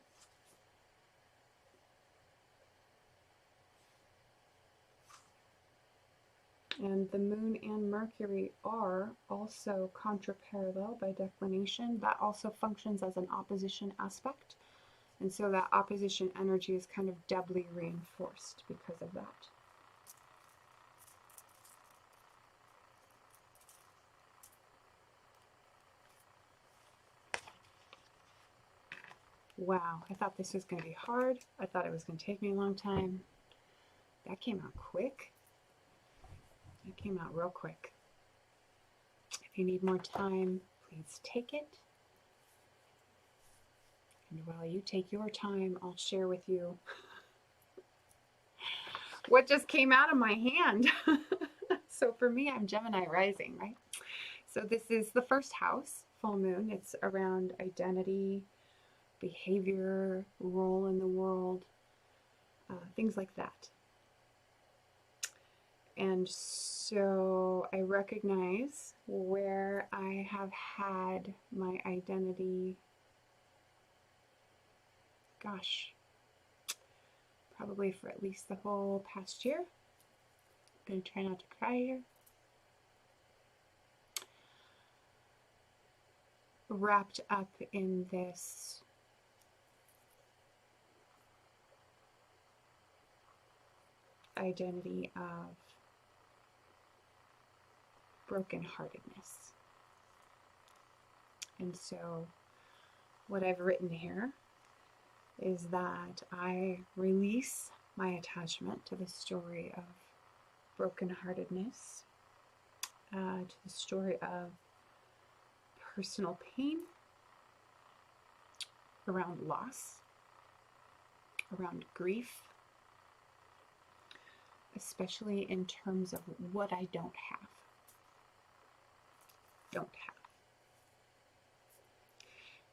Speaker 1: And the moon and Mercury are also contraparallel by declination. That also functions as an opposition aspect. And so that opposition energy is kind of doubly reinforced because of that. Wow, I thought this was going to be hard. I thought it was going to take me a long time. That came out quick. It came out real quick. If you need more time, please take it. And while you take your time, I'll share with you what just came out of my hand. So for me, I'm Gemini rising, right? So this is the first house, full moon. It's around identity, behavior, role in the world, things like that. And so I recognize where I have had my identity, gosh, probably for at least the whole past year. I'm going to try not to cry here. Wrapped up in this identity of brokenheartedness. And so what I've written here is that I release my attachment to the story of brokenheartedness, to the story of personal pain around loss, around grief, especially in terms of what I don't have.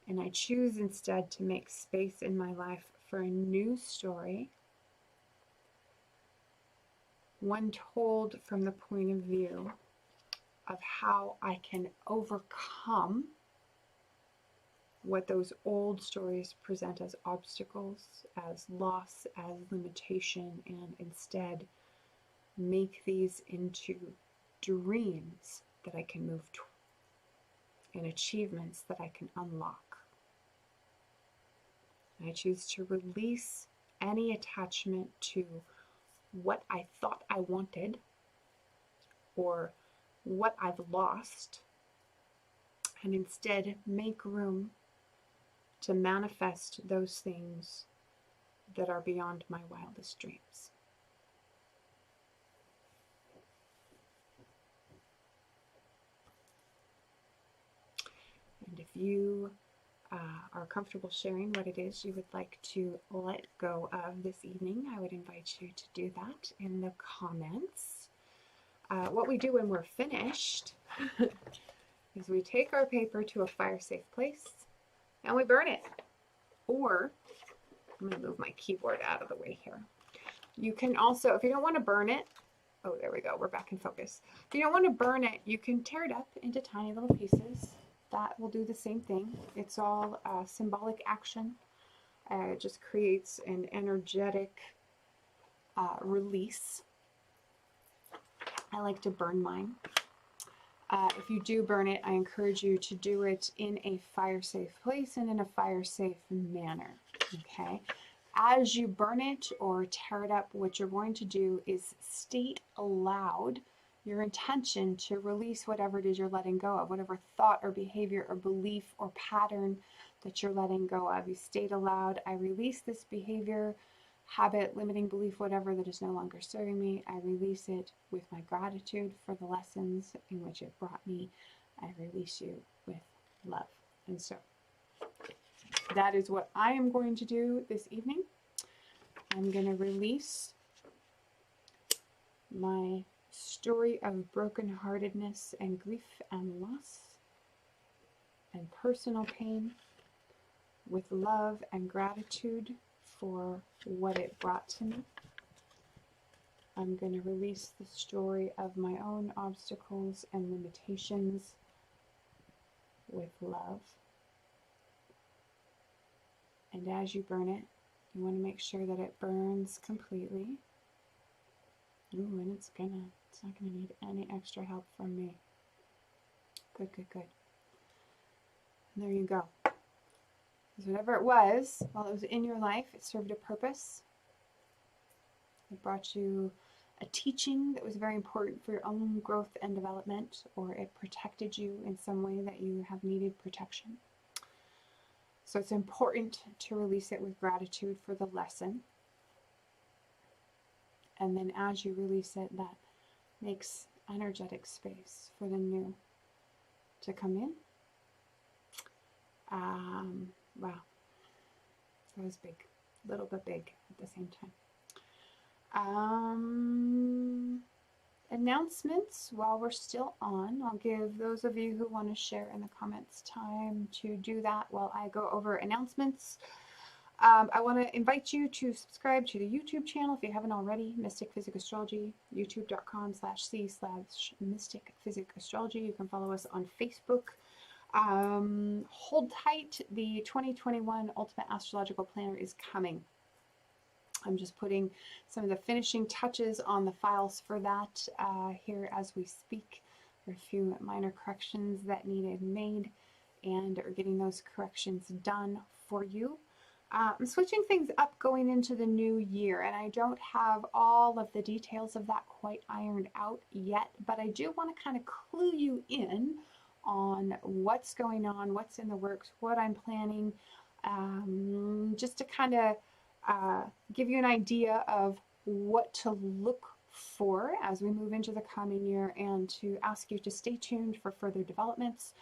Speaker 1: And I choose instead to make space in my life for a new story, one told from the point of view of how I can overcome what those old stories present as obstacles, as loss, as limitation, and instead make these into dreams that I can move toward and achievements that I can unlock. And I choose to release any attachment to what I thought I wanted or what I've lost, and instead make room to manifest those things that are beyond my wildest dreams. And if you are comfortable sharing what it is you would like to let go of this evening, I would invite you to do that in the comments. What we do when we're finished is we take our paper to a fire-safe place and we burn it. Or, I'm going to move my keyboard out of the way here. You can also, if you don't want to burn it, oh, there we go, we're back in focus. If you don't want to burn it, you can tear it up into tiny little pieces. That will do the same thing. It's all symbolic action. It just creates an energetic release. I like to burn mine. If you do burn it, I encourage you to do it in a fire-safe place and in a fire-safe manner, okay? As you burn it or tear it up, what you're going to do is state aloud your intention to release whatever it is you're letting go of, whatever thought or behavior or belief or pattern that you're letting go of. You state aloud, I release this behavior, habit, limiting belief, whatever that is no longer serving me. I release it with my gratitude for the lessons in which it brought me. I release you with love. And so that is what I am going to do this evening. I'm going to release my story of brokenheartedness and grief and loss and personal pain with love and gratitude for what it brought to me. I'm going to release the story of my own obstacles and limitations with love. And as you burn it, you want to make sure that it burns completely. Ooh, and it's not gonna need any extra help from me. Good, good, good. And there you go. Because whatever it was, while it was in your life, it served a purpose. It brought you a teaching that was very important for your own growth and development, or it protected you in some way that you have needed protection. So it's important to release it with gratitude for the lesson. And then as you release it, that makes energetic space for the new to come in. Wow, that was big, a little bit big at the same time. Announcements while we're still on. I'll give those of you who want to share in the comments time to do that while I go over announcements. I want to invite you to subscribe to the YouTube channel if you haven't already, Mystick Physick Astrology, youtube.com/c/Mystick Physick Astrology. You can follow us on Facebook. Hold tight, the 2021 Ultimate Astrological Planner is coming. I'm just putting some of the finishing touches on the files for that here as we speak. There are a few minor corrections that needed made, and are getting those corrections done for you. I'm switching things up going into the new year, and I don't have all of the details of that quite ironed out yet, but I do want to kind of clue you in on what's going on, what's in the works, what I'm planning, just to kind of give you an idea of what to look for as we move into the coming year, and to ask you to stay tuned for further developments.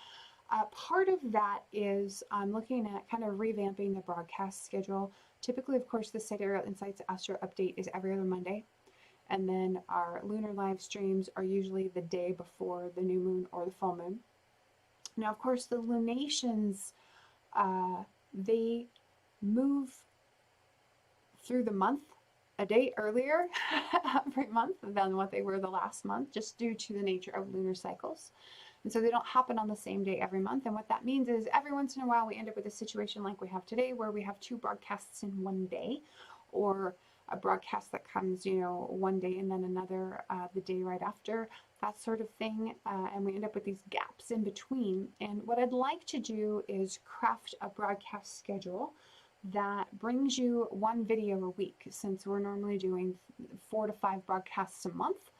Speaker 1: Part of that is I'm looking at kind of revamping the broadcast schedule. Typically, of course, the Sidereal Insights Astro Update is every other Monday, and then our lunar live streams are usually the day before the new moon or the full moon. Now, of course, the lunations, they move through the month a day earlier every month than what they were the last month, just due to the nature of lunar cycles. And so they don't happen on the same day every month. And what that means is every once in a while we end up with a situation like we have today, where we have 2 broadcasts in one day, or a broadcast that comes, you know, one day and then another the day right after, that sort of thing. And we end up with these gaps in between. And what I'd like to do is craft a broadcast schedule that brings you 1 video a week, since we're normally doing 4 to 5 broadcasts a month.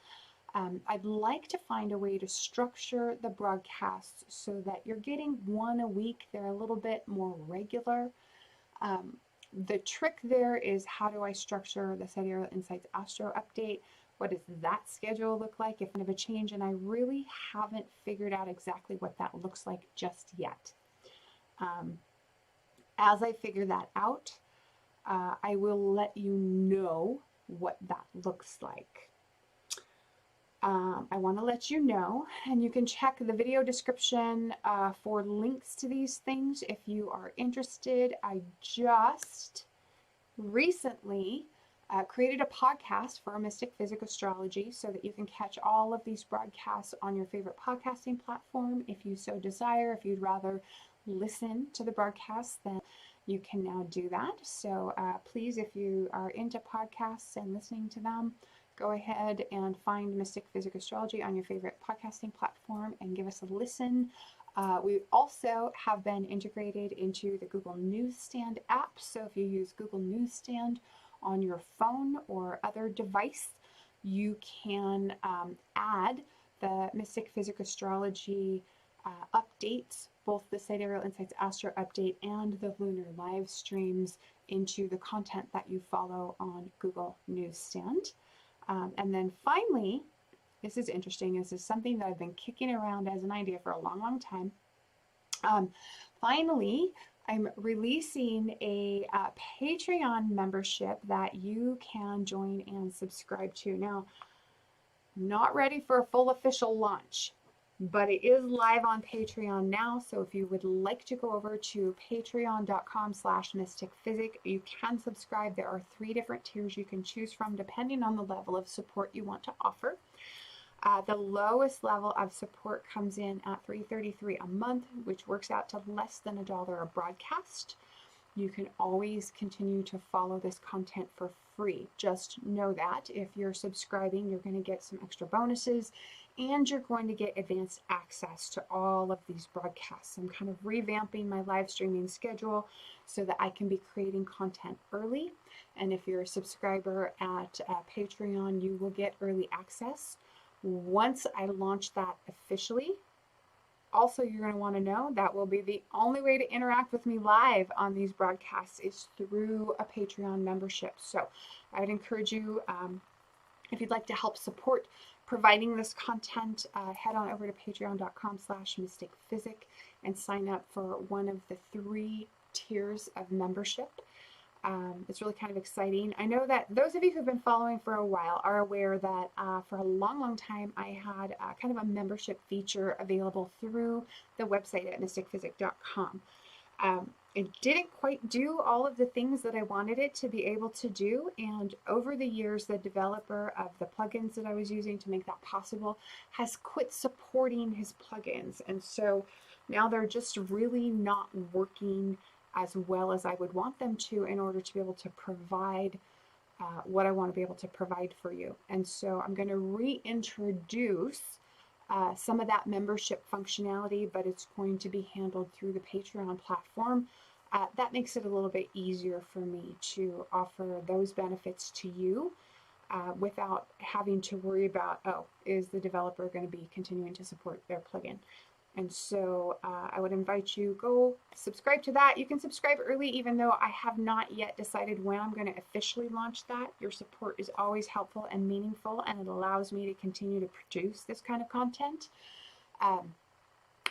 Speaker 1: I'd like to find a way to structure the broadcasts so that you're getting 1 a week. They're a little bit more regular. The trick there is, how do I structure the Sidereal Insights Astro Update? What does that schedule look like if kind of a change? And I really haven't figured out exactly what that looks like just yet. As I figure that out, I will let you know what that looks like. I want to let you know, and you can check the video description for links to these things if you are interested. I just recently created a podcast for Mystick Physick Astrology, so that you can catch all of these broadcasts on your favorite podcasting platform if you so desire. If you'd rather listen to the broadcasts, then you can now do that. So please, if you are into podcasts and listening to them, go ahead and find Mystick Physick Astrology on your favorite podcasting platform and give us a listen. We also have been integrated into the Google Newsstand app. So if you use Google Newsstand on your phone or other device, you can add the Mystick Physick Astrology updates, both the Sidereal Insights Astro Update and the lunar live streams, into the content that you follow on Google Newsstand. And then finally, this is interesting. This is something that I've been kicking around as an idea for a long, long time. Finally, I'm releasing a Patreon membership that you can join and subscribe to. Now, not ready for a full official launch, but it is live on Patreon now. So if you would like to go over to patreon.com/MystickPhysick, you can subscribe. There are 3 different tiers you can choose from depending on the level of support you want to offer. The lowest level of support comes in at $3.33 a month, which works out to less than $1 a broadcast. You can always continue to follow this content for free. Just know that if you're subscribing, you're going to get some extra bonuses, and you're going to get advanced access to all of these broadcasts. I'm kind of revamping my live streaming schedule so that I can be creating content early. And if you're a subscriber at Patreon, you will get early access. Once I launch that officially, also, you're going to want to know that will be the only way to interact with me live on these broadcasts is through a Patreon membership. So I would encourage you, if you'd like to help support providing this content, head on over to patreon.com/mysticphysick and sign up for one of the 3 tiers of membership. It's really kind of exciting. I know that those of you who've been following for a while are aware that for a long time I had kind of a membership feature available through the website at mystickphysick.com. It didn't quite do all of the things that I wanted it to be able to do, and over the years the developer of the plugins that I was using to make that possible has quit supporting his plugins, and so now they're just really not working as well as I would want them to in order to be able to provide what I want to be able to provide for you. And so I'm going to reintroduce some of that membership functionality, but it's going to be handled through the Patreon platform. That makes it a little bit easier for me to offer those benefits to you without having to worry about, oh, is the developer going to be continuing to support their plugin? And so I would invite you, go subscribe to that. You can subscribe early, even though I have not yet decided when I'm going to officially launch that. Your support is always helpful and meaningful, and it allows me to continue to produce this kind of content. And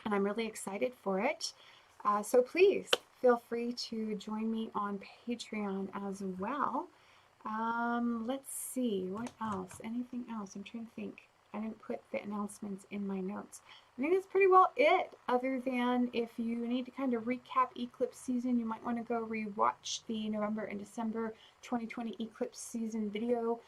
Speaker 1: I'm really excited for it. So please feel free to join me on Patreon as well. Let's see, what else? Anything else? I'm trying to think. I didn't put the announcements in my notes. I think that's pretty well it, other than if you need to kind of recap eclipse season, you might want to go rewatch the November and December 2020 eclipse season video,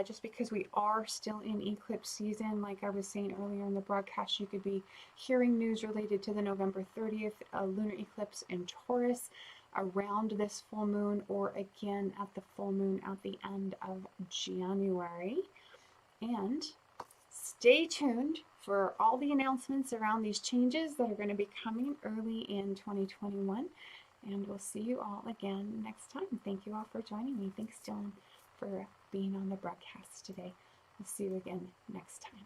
Speaker 1: just because we are still in eclipse season. Like I was saying earlier in the broadcast, you could be hearing news related to the November 30th lunar eclipse in Taurus around this full moon, or again at the full moon at the end of January. And stay tuned for all the announcements around these changes that are going to be coming early in 2021. And we'll see you all again next time. Thank you all for joining me. Thanks, Dylan, for being on the broadcast today. We'll see you again next time.